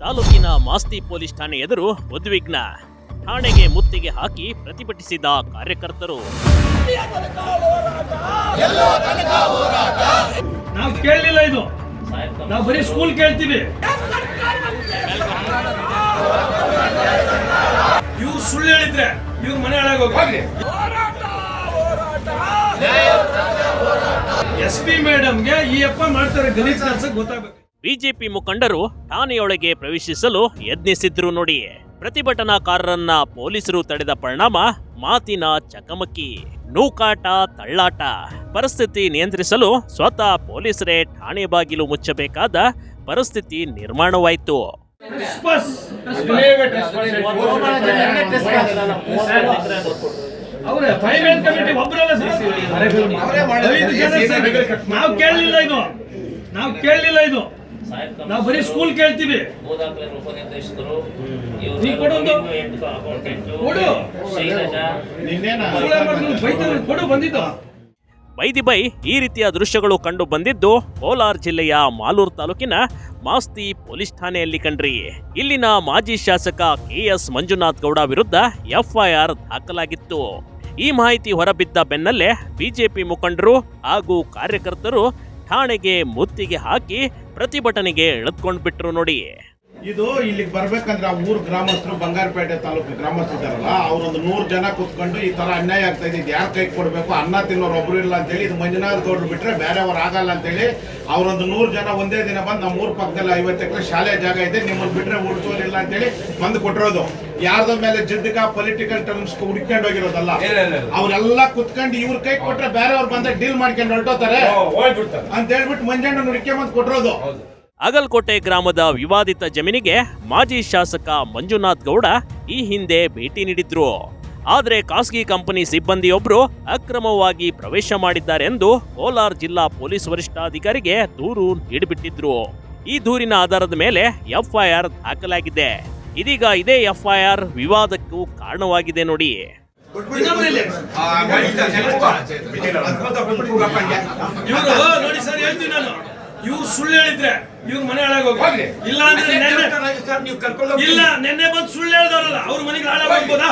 ತಾಲೂಕಿನ ಮಾಸ್ತಿ ಪೊಲೀಸ್ ಠಾಣೆ ಎದುರು ಉದ್ವಿಗ್ನ. ಠಾಣೆಗೆ ಮುತ್ತಿಗೆ ಹಾಕಿ ಪ್ರತಿಭಟಿಸಿದ ಕಾರ್ಯಕರ್ತರು. ನಾವು ಕೇಳಲಿಲ್ಲ, ಇದು ನಾವು ಬರೀ ಸ್ಕೂಲ್ ಕೇಳ್ತೀವಿ. ಇವ್ರು ಸುಳ್ಳು ಹೇಳಿದ್ರೆ ಇವ್ರ ಮನೆ ಹಾಳಾಗೋಗಿ. SP ಮೇಡಮ್ಗೆ ಈ ಅಪ್ಪ ಮಾಡ್ತಾರೆ ಗಲೀಜ್ ಕೆಲಸ ಗೊತ್ತಾಗಬೇಕು. ಬಿಜೆಪಿ ಮುಖಂಡರು ಠಾಣೆಯೊಳಗೆ ಪ್ರವೇಶಿಸಲು ಯತ್ನಿಸಿದ್ರು ನೋಡಿ. ಪ್ರತಿಭಟನಾಕಾರರನ್ನ ಪೊಲೀಸರು ತಡೆದ ಪರಿಣಾಮ ಮಾತಿನ ಚಕಮಕಿ, ನೂಕಾಟ, ತಳ್ಳಾಟ. ಪರಿಸ್ಥಿತಿ ನಿಯಂತ್ರಿಸಲು ಸ್ವತಃ ಪೊಲೀಸರೇ ಠಾಣೆ ಬಾಗಿಲು ಮುಚ್ಚಬೇಕಾದ ಪರಿಸ್ಥಿತಿ ನಿರ್ಮಾಣವಾಯಿತು. ನಾವು ಕೇಳಲಿಲ್ಲ, ಇದು ನಾವು ಬರೀ ಸ್ಕೂಲ್ ಕೇಳ್ತೀವಿ. ಬೈದಿಬೈ ಈ ರೀತಿಯ ದೃಶ್ಯಗಳು ಕಂಡು ಬಂದಿದ್ದು ಕೋಲಾರ ಜಿಲ್ಲೆಯ ಮಾಲೂರು ತಾಲೂಕಿನ ಮಾಸ್ತಿ ಪೊಲೀಸ್ ಠಾಣೆಯಲ್ಲಿ ಕಂಡ್ರಿ. ಇಲ್ಲಿನ ಮಾಜಿ ಶಾಸಕ KS ಮಂಜುನಾಥ್ ಗೌಡ ವಿರುದ್ಧ FIR ದಾಖಲಾಗಿತ್ತು. ಈ ಮಾಹಿತಿ ಹೊರಬಿದ್ದ ಬೆನ್ನಲ್ಲೇ ಬಿಜೆಪಿ ಮುಖಂಡರು ಹಾಗೂ ಕಾರ್ಯಕರ್ತರು ಠಾಣೆಗೆ ಮುತ್ತಿಗೆ ಹಾಕಿ ಪ್ರತಿಭಟನೆಗೆ ಎಳೆದುಕೊಂಡು ಬಿಟ್ರು ನೋಡಿ. ಇದು ಇಲ್ಲಿಗೆ ಬರ್ಬೇಕಂದ್ರೆ ಆ ಊರು ಗ್ರಾಮಸ್ಥರು, ಬಂಗಾರಪೇಟೆ ತಾಲೂಕು ಗ್ರಾಮಸ್ಥರು ಇದ್ದಾರಲ್ಲ, ಅವ್ರೊಂದು 100 ಜನ ಕೂತ್ಕೊಂಡು ಈ ತರ ಅನ್ಯಾಯ ಆಗ್ತಾ ಇದೆ, ಯಾರ ಕೈ ಕೊಡ್ಬೇಕು, ಅನ್ನ ತಿನ್ನೋರು ಒಬ್ರು ಇಲ್ಲ ಅಂತೇಳಿ, ಇದು ಮಂಜುನಾಥ್ ಗೌಡ್ರು ಬಿಟ್ರೆ ಬೇರೆಯವ್ರು ಆಗಲ್ಲ ಅಂತೇಳಿ ಅವರೊಂದು 100 ಜನ ಒಂದೇ ದಿನ ಬಂದು ನಮ್ಮ ಊರ್ ಪಕ್ಕದಲ್ಲಿ 50 ಎಕರೆ ಶಾಲೆ ಜಾಗ ಇದೆ, ನಿಮ್ಮನ್ನು ಬಿಟ್ರೆ ಉಳಿಸೋರಿಲ್ಲ ಅಂತೇಳಿ ಬಂದು ಕೊಟ್ಟಿರೋದು. ಯಾರ್ದ ಮೇಲೆ ಜಿದ್ದಕ ಪೊಲಿಟಿಕಲ್ ಟರ್ಮ್ಸ್ ಹುಡ್ಕೊಂಡು ಹೋಗಿರೋದಲ್ಲ. ಅವ್ರೆಲ್ಲ ಕುತ್ಕೊಂಡು ಇವ್ರ ಕೈ ಕೊಟ್ರೆ ಬೇರೆಯವ್ರು ಬಂದ ಡೀಲ್ ಮಾಡ್ಕೊಂಡು ಹೊರಟೋತಾರೆ ಅಂತ ಹೇಳ್ಬಿಟ್ಟು ಮಂಜಣ್ಣ ಹುಡ್ಕೊಂಡ್ ಕೊಟ್ಟಿರೋದು. ಅಗಲಕೋಟೆ ಗ್ರಾಮದ ವಿವಾದಿತ ಜಮೀನಿಗೆ ಮಾಜಿ ಶಾಸಕ ಮಂಜುನಾಥ್ ಗೌಡ ಈ ಹಿಂದೆ ಭೇಟಿ ನೀಡಿದ್ರು. ಆದರೆ ಖಾಸಗಿ ಕಂಪನಿ ಸಿಬ್ಬಂದಿಯೊಬ್ಬರು ಅಕ್ರಮವಾಗಿ ಪ್ರವೇಶ ಮಾಡಿದ್ದಾರೆ ಎಂದು ಕೋಲಾರ ಜಿಲ್ಲಾ ಪೊಲೀಸ್ ವರಿಷ್ಠಾಧಿಕಾರಿಗೆ ದೂರು ನೀಡಿಬಿಟ್ಟಿದ್ರು. ಈ ದೂರಿನ ಆಧಾರದ ಮೇಲೆ FIR ದಾಖಲಾಗಿದೆ. ಇದೀಗ ಇದೇ FIR ವಿವಾದಕ್ಕೂ ಕಾರಣವಾಗಿದೆ ನೋಡಿ. ಇವ್ರು ಸುಳ್ಳು ಹೇಳಿದ್ರೆ ಇವ್ರ ಮನೆ ಹಾಳಾಗೋಗಿ. ಇಲ್ಲ ಅಂದ್ರೆ ನೆನ್ನೆ ಬಂದು ಸುಳ್ಳು ಹೇಳಿದವರಲ್ಲ, ಅವ್ರ ಮನೆಗೆ ಹಾಳಾಗೋಗ್ಬೋದಾ?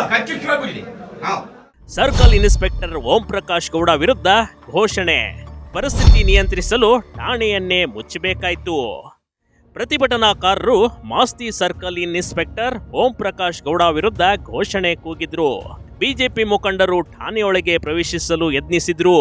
ಸರ್ಕಲ್ ಇನ್ಸ್ಪೆಕ್ಟರ್ ಓಂ ಪ್ರಕಾಶ್ ಗೌಡ ವಿರುದ್ಧ ಘೋಷಣೆ. ಪರಿಸ್ಥಿತಿ ನಿಯಂತ್ರಿಸಲು ಠಾಣೆಯನ್ನೇ ಮುಚ್ಚಬೇಕಾಯಿತು. ಪ್ರತಿಭಟನಾಕಾರರು ಮಾಸ್ತಿ ಸರ್ಕಲ್ ಇನ್ಸ್ಪೆಕ್ಟರ್ ಓಂ ಪ್ರಕಾಶ್ ಗೌಡ ವಿರುದ್ಧ ಘೋಷಣೆ ಕೂಗಿದ್ರು. ಬಿಜೆಪಿ ಮುಖಂಡರು ಠಾಣೆಯೊಳಗೆ ಪ್ರವೇಶಿಸಲು ಯತ್ನಿಸಿದ್ರು.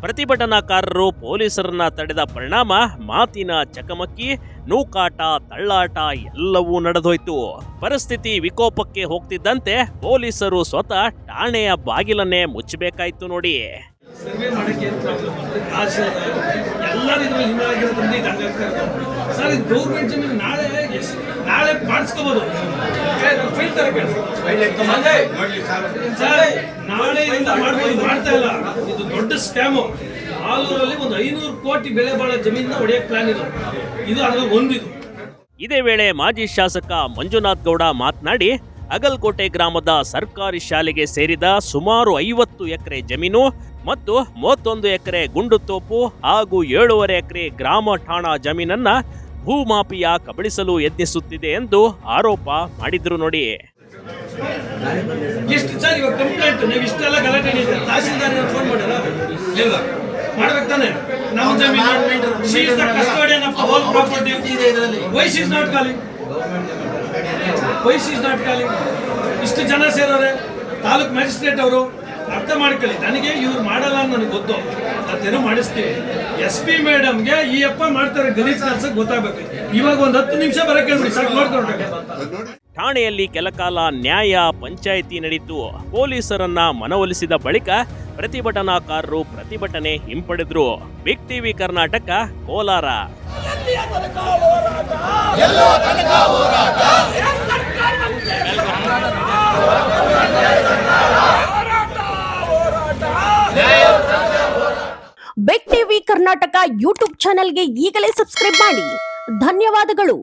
ಪ್ರತಿಭಟನಾಕಾರರು ಪೊಲೀಸರನ್ನ ತಡೆದ ಪರಿಣಾಮ ಮಾತಿನ ಚಕಮಕಿ, ನೂಕಾಟ, ತಳ್ಳಾಟ ಎಲ್ಲವೂ ನಡೆದೋಯ್ತು. ಪರಿಸ್ಥಿತಿ ವಿಕೋಪಕ್ಕೆ ಹೋಗ್ತಿದ್ದಂತೆ ಪೊಲೀಸರು ಸ್ವತಃ ಠಾಣೆಯ ಬಾಗಿಲನ್ನೇ ಮುಚ್ಚಬೇಕಾಯ್ತು ನೋಡಿ. ಸರ್ವೆ ಮಾಡಕ್ಕೆ ಏನು ಪ್ರಾಬ್ಲಮ್ ಅಂದ್ರೆ ಎಲ್ಲರೂ ಇದ್ರಲ್ಲಿ ಸರ್, ಇದು ಗೌರ್ಮೆಂಟ್ ಜಮೀನು ನಾಳೆ ಮಾಡಿಸ್ಕೋಬಹುದು. ನಾಳೆಯಿಂದ ಮಾಡ್ತಾ ಇಲ್ಲ, ಇದು ದೊಡ್ಡ ಸ್ಕ್ಯಾಮು. ಆಲೂರಲ್ಲಿ ಒಂದು 500 ಕೋಟಿ ಬೆಲೆ ಬಾಳೋ ಜಮೀನ ಹೊಡೆಯಕ್ಕೆ ಪ್ಲಾನ್ ಇದು ಅದ್ರಲ್ಲಿ ಒಂದಿದು. ಇದೇ ವೇಳೆ ಮಾಜಿ ಶಾಸಕ ಮಂಜುನಾಥ್ ಗೌಡ ಮಾತನಾಡಿ, ಅಗಲಕೋಟೆ ಗ್ರಾಮದ ಸರ್ಕಾರಿ ಶಾಲೆಗೆ ಸೇರಿದ ಸುಮಾರು 50 ಎಕರೆ ಜಮೀನು ಮತ್ತು 31 ಎಕರೆ ಗುಂಡು ತೋಪು ಹಾಗೂ 7.5 ಎಕರೆ ಗ್ರಾಮ ಠಾಣಾ ಜಮೀನನ್ನ ಭೂಮಾಫಿಯಾ ಕಬಳಿಸಲು ಯತ್ನಿಸುತ್ತಿದೆ ಎಂದು ಆರೋಪ ಮಾಡಿದ್ರು ನೋಡಿ. ಎಷ್ಟು ಸರ್ ಇವಾಗ ಕಂಪ್ಲೇಂಟ್ ನೀವು ಇಷ್ಟೆಲ್ಲ ಗಲಾಟೆ ನೀಡಿದ್ರೆ ತಹಸೀಲ್ದಾರ್ ಫೋನ್ ಮಾಡಿಲ್ಲ ಮಾಡ್ಬೇಕು ತಾನೆ? ನಮ್ಮ ಜಮೀನು she is the custodian of the whole property. Why she is not calling? ಇಷ್ಟು ಜನ ಸೇರೋರೆ, ತಾಲೂಕ್ ಮ್ಯಾಜಿಸ್ಟ್ರೇಟ್ ಅವರು ಅರ್ಥ ಮಾಡ್ಕೊಳ್ಳಿ. ನನಗೆ ಇವ್ರು ಮಾಡಲ್ಲ ಅಂತ ನನಗೆ ಗೊತ್ತು, ಅದೇನೋ ಮಾಡಿಸ್ತೀವಿ. SP ಮೇಡಮ್ಗೆ ಈ ಅಪ್ಪ ಮಾಡ್ತಾರೆ ಗಲೀಜ್ ಕೆಲಸ ಗೊತ್ತಾಗಬೇಕು. ಇವಾಗ ಒಂದು 10 ನಿಮಿಷ ಬರಕ್ಕೆ ಸಾಕು ನೋಡ್ಕೊಂಡು. ಠಾಣೆಯಲ್ಲಿ ಕೆಲಕಾಲ ನ್ಯಾಯ ಪಂಚಾಯಿತಿ ನಡೆಯಿತು. ಪೊಲೀಸರನ್ನ ಮನವೊಲಿಸಿದ ಬಳಿಕ ಪ್ರತಿಭಟನಾಕಾರರು ಪ್ರತಿಭಟನೆ ಹಿಂಪಡೆದ್ರು. Big TV Karnataka, Kolar. Big TV Karnataka YouTube ಚಾನೆಲ್ಗೆ ಈಗಲೇ ಸಬ್ಸ್ಕ್ರೈಬ್ ಮಾಡಿ. ಧನ್ಯವಾದಗಳು.